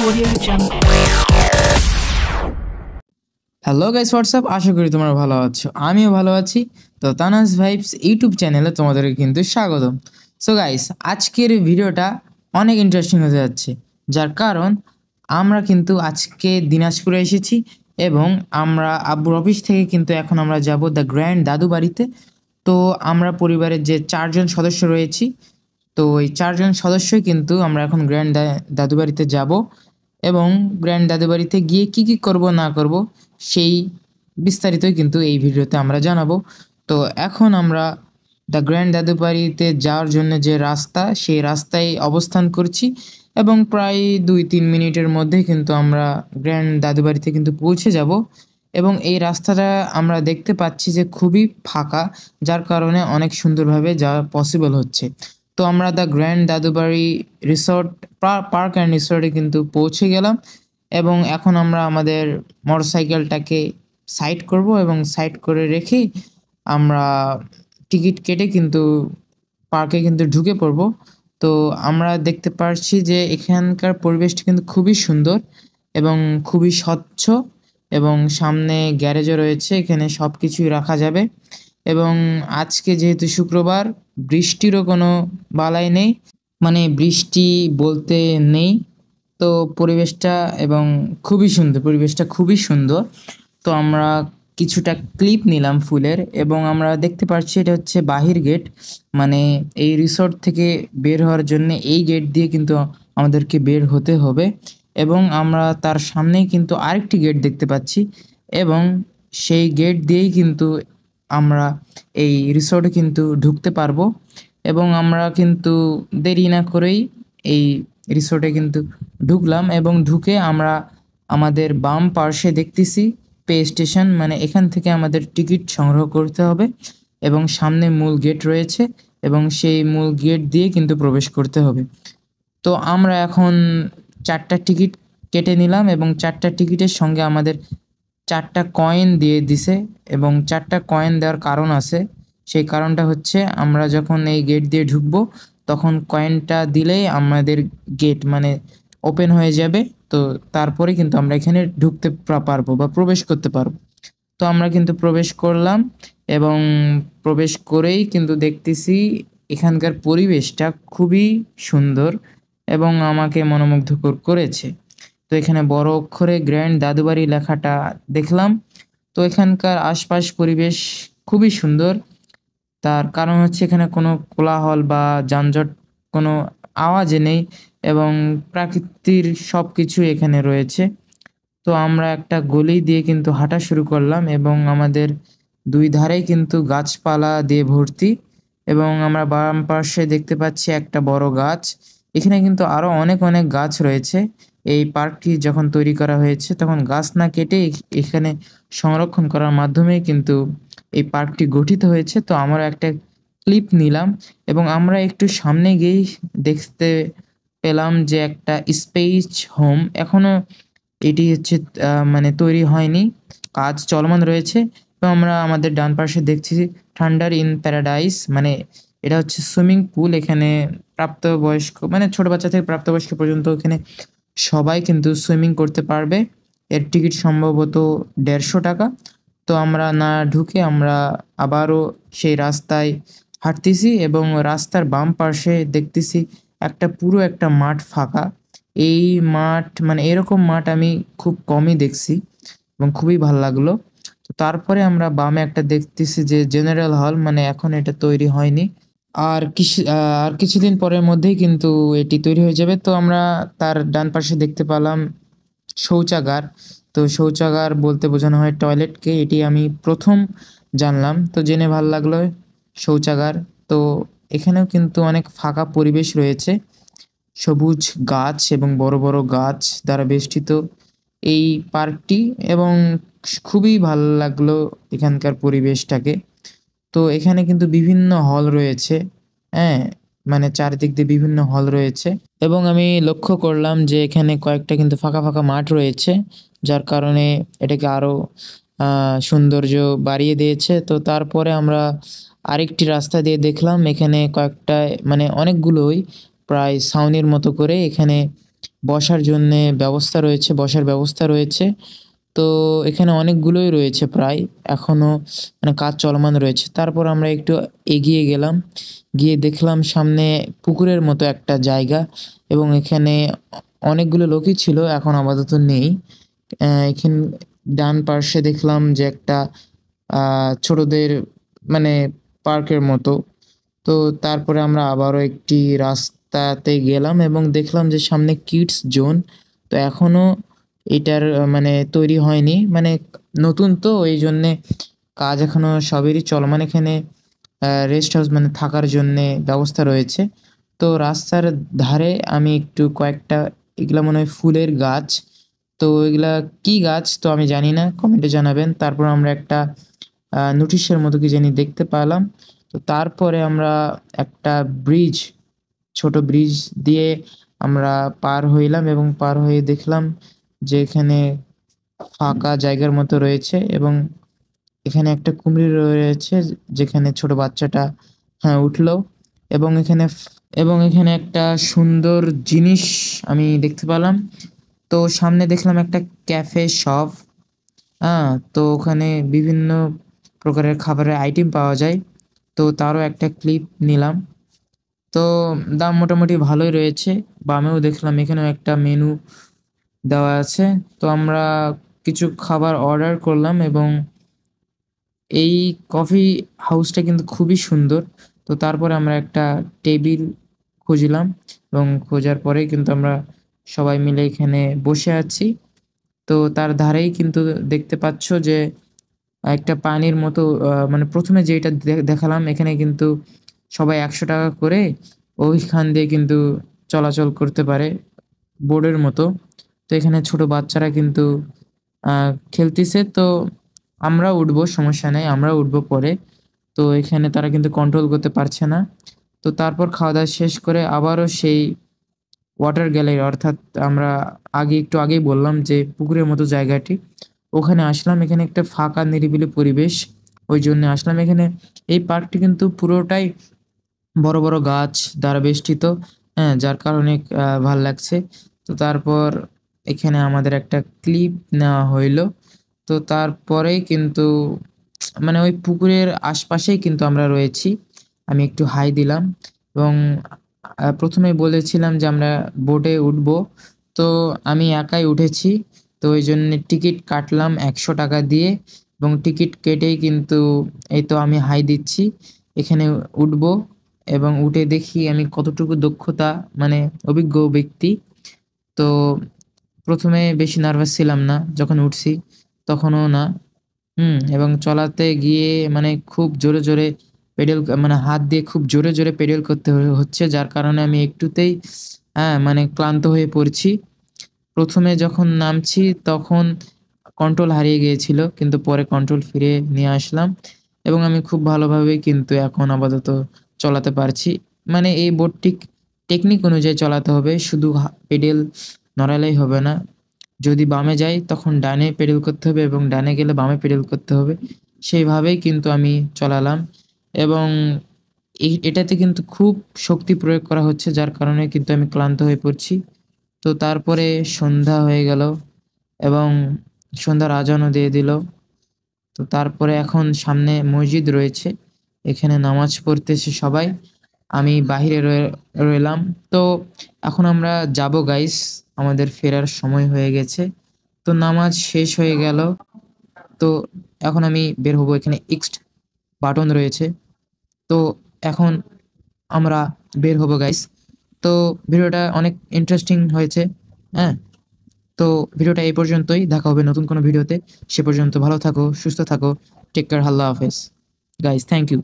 Audio Jungle. Hello guys, what's up, আশা করি তোমরা ভালো আছো। আমিও ভালো আছি। তো তানাস ভাইবস ইউটিউব চ্যানেলে তোমাদেরকে কিন্তু স্বাগতম। সো গাইস, আজকের ভিডিওটা অনেক ইন্টারেস্টিং হতে যাচ্ছে, যার কারণ আমরা কিন্তু আজকে দিনাজপুরে এসেছি এবং আমরা আব্বুর অফিস থেকে কিন্তু এখন আমরা যাব দ্য গ্র্যান্ড দাদু বাড়িতে। তো আমরা পরিবারের যে 4জন সদস্য রয়েছি, তো এই 4জন সদস্যই কিন্তু আমরা এখন গ্র্যান্ড দাদু বাড়িতে যাব এবং গ্র্যান্ড দাদু বাড়িতে গিয়ে কি কি করব না করব সেই বিস্তারিতই কিন্তু এই ভিডিওতে আমরা জানাবো। তো এখন আমরা দ্য গ্র্যান্ড দাদু বাড়িতে যাওয়ার জন্য যে রাস্তা, সেই রাস্তায় অবস্থান করছি এবং প্রায় 2-3 মিনিটের মধ্যে কিন্তু আমরা গ্র্যান্ড দাদু বাড়িতে কিন্তু পৌঁছে যাব। এবং এই রাস্তাটা আমরা দেখতে পাচ্ছি যে খুবই ফাঁকা, যার কারণে অনেক সুন্দরভাবে যাওয়া পসিবল হচ্ছে। তো আমরা the grand Dadubari resort park and রিসর্টে কিন্তু পৌঁছে গেলাম এবং এখন আমরা আমাদের মোটরসাইকেলটাকে সাইড করব এবং সাইড করে রেখে আমরা টিকিট কেটে কিন্তু পার্কে কিন্তু ঢুকে পড়ব। তো আমরা দেখতে পাচ্ছি যে এখানকার পরিবেশটা কিন্তু খুবই সুন্দর এবং খুবই স্বচ্ছ এবং সামনে গ্যারেজও রয়েছে, এখানে সব কিছুই রাখা যাবে। এবং আজকে যেহেতু শুক্রবার, বৃষ্টিরও কোনো বালাই নেই, মানে বৃষ্টি বলতে নেই। তো পরিবেশটা এবং পরিবেশটা খুবই সুন্দর। তো আমরা কিছুটা ক্লিপ নিলাম ফুলের এবং আমরা দেখতে পাচ্ছি এটা হচ্ছে বাহির গেট, মানে এই রিসর্ট থেকে বের হওয়ার জন্য এই গেট দিয়ে কিন্তু আমাদেরকে বের হতে হবে এবং আমরা তার সামনেই কিন্তু আরেকটি গেট দেখতে পাচ্ছি এবং সেই গেট দিয়েই কিন্তু আমরা এই রিসর্টে কিন্তু ঢুকতে পারবো। এবং আমরা কিন্তু দেরি না করেই এই রিসর্টে কিন্তু ঢুকলাম এবং ঢুকে আমরা আমাদের বাম পার্শ্বে দেখতেছি পে স্টেশন, মানে এখান থেকে আমাদের টিকিট সংগ্রহ করতে হবে এবং সামনে মূল গেট রয়েছে এবং সেই মূল গেট দিয়ে কিন্তু প্রবেশ করতে হবে। তো আমরা এখন 4টা টিকিট কেটে নিলাম এবং 4টা টিকিটের সঙ্গে আমাদের 4টা কয়েন দিয়ে দিছে এবং 4টা কয়েন দেওয়ার কারণ আছে। সেই কারণটা হচ্ছে আমরা যখন এই গেট দিয়ে ঢুকবো তখন কয়েনটা দিলেই আমাদের গেট মানে ওপেন হয়ে যাবে। তো তারপরে কিন্তু আমরা এখানে ঢুকতে পারবো বা প্রবেশ করতে পারবো। তো আমরা কিন্তু প্রবেশ করলাম এবং প্রবেশ করেই কিন্তু দেখতেছি এখানকার পরিবেশটা খুবই সুন্দর এবং আমাকে মনোমুগ্ধকর করেছে। তো এখানে বড় অক্ষরে গ্র্যান্ড দাদুবাড়ি লেখাটা দেখলাম। তো এখানকার আশপাশ পরিবেশ খুবই সুন্দর, তার কারণ হচ্ছে এখানে কোনো কোলাহল বা যানজট কোনো আওয়াজে নেই এবং প্রাকৃতির সব কিছুই এখানে রয়েছে। তো আমরা একটা গলি দিয়ে কিন্তু হাঁটা শুরু করলাম এবং আমাদের 2 ধারেই কিন্তু গাছপালা দিয়ে ভর্তি এবং আমরা বাম পাশে দেখতে পাচ্ছি একটা বড় গাছ। এখানে কিন্তু আরো অনেক অনেক গাছ রয়েছে। এই পার্কটি যখন তৈরি করা হয়েছে তখন গাছ না কেটে এখানে সংরক্ষণ করার মাধ্যমে কিন্তু এই পার্কটি গঠিত হয়েছে। তো আমরা একটা ক্লিপ নিলাম এবং আমরা একটু সামনে গিয়েই দেখতে পেলাম যে একটা স্পেস হোম এখনো এটি হচ্ছে মানে তৈরি হয়নি, কাজ চলমান রয়েছে। তো আমরা আমাদের ডান পাশে দেখছি থান্ডার ইন প্যারাডাইস, মানে এটা হচ্ছে সুইমিং পুল। এখানে প্রাপ্তবয়স্ক মানে ছোট বাচ্চা থেকে প্রাপ্তবয়স্ক পর্যন্ত এখানে সবাই কিন্তু সুইমিং করতে পারবে। এর টিকিট সম্ভবত 150 টাকা। তো আমরা না ঢুকে আমরা আবারও সেই রাস্তায় হাঁটতেছি এবং রাস্তার বাম পাশে দেখতেছি পুরো একটা মাঠ ফাঁকা। এই মাঠ মানে এরকম মাঠ আমি খুব কমই দেখছি এবং খুবই ভাল লাগলো। তো তারপরে আমরা বামে একটা দেখতেছি যে জেনারেল হল, মানে এখন এটা তৈরি হয়নি। আর কিছুদিন পরের মধ্যেই কিন্তু এটি তৈরি হয়ে যাবে। তো আমরা তার ডান পাশে দেখতে পেলাম শৌচাগার। তো শৌচাগার বলতে বোঝানো হয় টয়লেটকে, এটি আমি প্রথম জানলাম। তো জেনে ভাল লাগলো শৌচাগার। তো এখানেও কিন্তু অনেক ফাঁকা পরিবেশ রয়েছে, সবুজ গাছ এবং বড় বড় গাছ দ্বারা বেষ্টিত এই পার্কটি এবং খুবই ভালো লাগলো এখানকার পরিবেশটাকে। তো এখানে কিন্তু বিভিন্ন হল রয়েছে, হ্যাঁ, মানে চারিদিক দিয়ে বিভিন্ন হল রয়েছে এবং আমি লক্ষ্য করলাম যে এখানে কয়েকটা কিন্তু ফাঁকা ফাঁকা মাঠ রয়েছে, যার কারণে এটাকে আরো সৌন্দর্য বাড়িয়ে দিয়েছে। তো তারপরে আমরা আরেকটি রাস্তা দিয়ে দেখলাম এখানে কয়েকটা মানে অনেকগুলোই প্রায় ছাউনির মতো করে এখানে বসার জন্যে ব্যবস্থা রয়েছে, বসার ব্যবস্থা রয়েছে। তো এখানে অনেকগুলোই রয়েছে প্রায়, এখনও মানে কাজ চলমান রয়েছে। তারপর আমরা একটু এগিয়ে গেলাম, গিয়ে দেখলাম সামনে পুকুরের মতো একটা জায়গা এবং এখানে অনেকগুলো লোকই ছিল, এখন আপাতত নেই। এখানে ডান পার্শ্বে দেখলাম যে একটা ছোটদের মানে পার্কের মতো। তো তারপরে আমরা আবারও একটি রাস্তাতে গেলাম এবং দেখলাম যে সামনে কিডস জোন। তো এখনও এটার মানে তৈরি হয়নি, মানে নতুন তো এই জন্যে কাজ এখনও সবেরই চলমান। এখানে রেস্ট হাউস মানে থাকার জন্যে ব্যবস্থা রয়েছে। তো রাস্তার ধারে আমি একটু কয়েকটা, এগুলা মনে হয় ফুলের গাছ। তো এগুলা কি গাছ তো আমি জানি না, কমেন্টে জানাবেন। তারপর আমরা একটা নোটিশের মতো কি জানি দেখতে পেলাম। তো তারপরে আমরা একটা ব্রিজ, ছোট ব্রিজ দিয়ে আমরা পার হইলাম এবং পার হয়ে দেখলাম যে এখানে ফাঁকা জায়গার মতো রয়েছে এবং এখানে একটা কুমির রয়েছে যেখানে ছোট বাচ্চাটা উঠলো এবং এখানে একটা সুন্দর জিনিস আমি দেখতে পেলাম। তো সামনে দেখলাম একটা ক্যাফে শপ। তো ওখানে বিভিন্ন প্রকারের খাবারের আইটেম পাওয়া যায়। তো তারও একটা ক্লিপ নিলাম। তো দাম মোটামুটি ভালোই রয়েছে। বামেও দেখলাম এখানেও একটা মেনু দেওয়া আছে। তো আমরা কিছু খাবার অর্ডার করলাম এবং এই কফি হাউসটা কিন্তু খুবই সুন্দর। তো তারপরে আমরা একটা টেবিল খুঁজলাম এবং খোঁজার পরেই কিন্তু আমরা সবাই মিলে এখানে বসে আছি। তো তার ধারেই কিন্তু দেখতে পাচ্ছ যে একটা পানির মতো, মানে প্রথমে যেটা দেখালাম এখানে কিন্তু সবাই ৳১০০ করে ওইখান দিয়ে কিন্তু চলাচল করতে পারে, বোর্ডের মতো। তো এখানে ছোট বাচ্চারা কিন্তু খেলতিছে। তো আমরাও উঠবো, সমস্যা নাই, আমরাও উঠবো পরে। তো এখানে তারা কিন্তু কন্ট্রোল করতে পারছে না। তো তারপর খাওয়া-দাওয়া শেষ করে আবারও সেই ওয়াটার গ্যালারি, অর্থাৎ আমরা একটু আগেই বললাম যে পুকুরের মতো জায়গাটি, ওখানে আসলাম। এখানে একটা ফাঁকা নিরিবিলি পরিবেশ, ওইজন্যে আসলাম এখানে। এই পার্কটি কিন্তু পুরোটাই বড়, বড় গাছ দ্বারা বেষ্টিত, যার কারণে ভাল লাগছে। তো তারপর এখানে আমাদের একটা ক্লিপ নেওয়া হইলো। তো তারপরেই কিন্তু মানে ওই পুকুরের আশপাশেই কিন্তু আমরা রয়েছি। আমি একটু হাই দিলাম এবং ১ম এই বলেছিলাম যে আমরা বোটে উঠবো। তো আমি একাই উঠেছি। তো ওইজন্যে টিকিট কাটলাম ৳১০০ দিয়ে এবং টিকিট কেটেই কিন্তু এই তো আমি হাই দিচ্ছি। এখানে উঠবো এবং উঠে দেখি আমি কতটুকু দক্ষতা, মানে অভিজ্ঞ ব্যক্তি। তো ১ম এ বেশি নার্ভাস ছিলাম না যখন উঠছি, তখনও না। এবং চলাতে গিয়ে মানে খুব জোরে, জোরে মানে হাত দিয়ে খুব জোরে, জোরে পেডেল করতে হচ্ছে, যার কারণে আমি একটুতেই মানে ক্লান্ত হয়ে পড়ছি। ১ম এ যখন নামছি তখন কন্ট্রোল হারিয়ে গিয়েছিল, কিন্তু পরে কন্ট্রোল ফিরিয়ে নিয়ে আসলাম এবং আমি খুব ভালোভাবেই কিন্তু এখন আপাতত চালাতে পারছি। মানে এই বোটটি টেকনিক অনুযায়ী চালাতে হবে, শুধু পেডেল নড়ালেই হবে না। যদি বামে যাই তখন ডানে পেডেল করতে হবে এবং ডানে গেলে বামে পেডেল করতে হবে। সেইভাবেই কিন্তু আমি চালালাম এবং এটাতে কিন্তু খুব শক্তি প্রয়োগ করা হচ্ছে, যার কারণে কিন্তু আমি ক্লান্ত হয়ে পড়ছি। তো তারপরে সন্ধ্যা হয়ে গেল এবং সন্ধ্যার আজানও দিয়ে দিল। তো তারপরে এখন সামনে মসজিদ রয়েছে। এখানে নামাজ পড়তেছে সবাই। আমি বাহিরে রইলাম। তো এখন আমরা যাবো গাইস। আমাদের ফেরার সময় হয়ে গেছে। তো নামাজ শেষ হয়ে গেল। তো এখন আমি বের হবো। এখানে এক্সট বাটন রয়েছে। তো এখন আমরা বের হবো গাইস। তো ভিডিওটা অনেক ইন্টারেস্টিং হয়েছে। হ্যাঁ? তো ভিডিওটা এই পর্যন্তই। দেখা হবে নতুন কোনো ভিডিওতে। সে পর্যন্ত ভালো থাকো, সুস্থ থাকো। Take care. আল্লাহ হাফেজ। Guys, thank you.